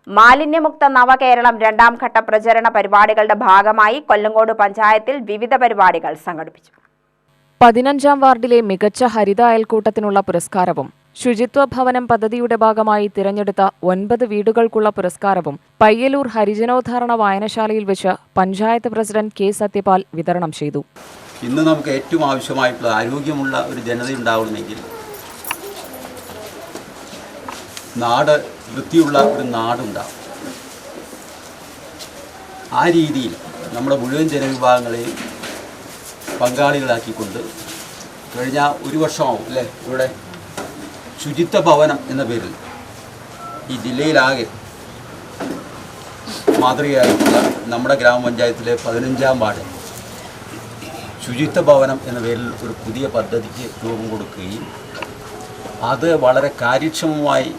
മാലിന്യമുക്ത നവകേരളം രണ്ടാം ഘട്ട പ്രചരണ പരിപാടികളുടെ ഭാഗമായി കൊല്ലങ്കോട് പഞ്ചായത്തിൽ വിവിധ പരിപാടികൾ സംഘടിപ്പിച്ചു. 15ാം വാർഡിലെ മികച്ച ഹരിത അയൽക്കൂട്ടത്തിനുള്ള പുരസ്കാരവും ശുചിത്വ ഭവനം പദ്ധതിയുടെ ഭാഗമായി തിരഞ്ഞെടുത്ത 9 വീടുകൾക്കുള്ള പുരസ്കാരവും പയ്യലൂർ ഹരിജനോദ്ധാരണ വായനശാലയിൽ വെച്ച് പഞ്ചായത്ത് പ്രസിഡന്റ് കെ സത്യപാൽ വിതരണം ചെയ്തു. ഇന്ന് നമുക്ക് ഏറ്റവും ആവശ്യമായിട്ടുള്ള ആരോഗ്യമുള്ള ഒരു ജനതയുണ്ടാവണമെങ്കിൽ നാട് വൃത്തിയുള്ള ഒരു നാടുണ്ടാകും. ആ രീതിയിൽ നമ്മുടെ മുഴുവൻ ജനവിഭാഗങ്ങളെയും പങ്കാളികളാക്കിക്കൊണ്ട് കഴിഞ്ഞ ഒരു വർഷമാവും അല്ലേ ഇവിടെ ശുചിത്വ ഭവനം എന്ന പേരിൽ ഈ ജില്ലയിലാകെ മാതൃകയായിട്ടുള്ള നമ്മുടെ ഗ്രാമപഞ്ചായത്തിലെ 15ാം വാർഡ് ശുചിത്വ ഭവനം എന്ന പേരിൽ ഒരു പുതിയ പദ്ധതിക്ക് രൂപം കൊടുക്കുകയും അത് വളരെ കാര്യക്ഷമമായി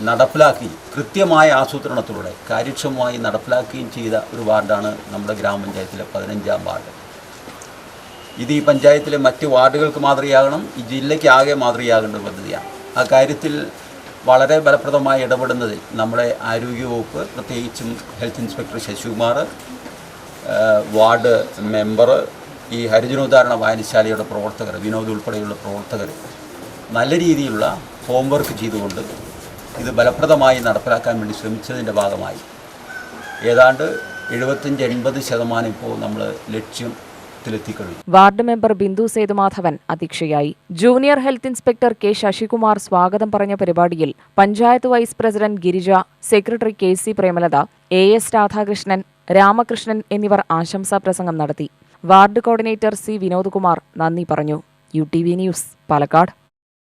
നടപ്പിലാക്കി കൃത്യമായ ആസൂത്രണത്തിലൂടെ കാര്യക്ഷമമായി നടപ്പിലാക്കുകയും ചെയ്ത ഒരു വാർഡാണ് നമ്മുടെ ഗ്രാമപഞ്ചായത്തിലെ 15ാം വാർഡ്. ഇത് ഈ പഞ്ചായത്തിലെ മറ്റ് വാർഡുകൾക്ക് മാതൃകയാകണം, ഈ ജില്ലയ്ക്ക് ആകെ മാതൃകയാകേണ്ട പദ്ധതിയാണ്. ആ കാര്യത്തിൽ വളരെ ഫലപ്രദമായി ഇടപെടുന്നതിൽ നമ്മുടെ ആരോഗ്യവകുപ്പ്, പ്രത്യേകിച്ചും health inspector Sasikumar, ward member, ഈ ഹരിജനോദ്ധാരണ വായനശാലയുടെ പ്രവർത്തകർ, വിനോദ് ഉൾപ്പെടെയുള്ള പ്രവർത്തകർ നല്ല രീതിയിലുള്ള ഹോംവർക്ക് ചെയ്തുകൊണ്ട് ഇത് ഫലപ്രദമായി നടപ്പിലാക്കാൻ വേണ്ടി ശ്രമിച്ചതിൻ്റെ ഭാഗമായി ഏതാണ്ട് 75-80% ഇപ്പോൾ നമ്മൾ ലക്ഷ്യത്തിലെത്തിക്കഴിഞ്ഞു. വാർഡ് മെമ്പർ ബിന്ദു സേതുമാധവൻ അധ്യക്ഷയായി. Junior health inspector K Sasikumar സ്വാഗതം പറഞ്ഞ പരിപാടിയിൽ panchayat vice president Girija, secretary KC Premalatha, AS Radhakrishnan, Ramakrishnan എന്നിവർ ആശംസാ പ്രസംഗം നടത്തി. വാർഡ് കോർഡിനേറ്റർ C വിനോദ്കുമാർ നന്ദി പറഞ്ഞു. UTV news, Palakkad.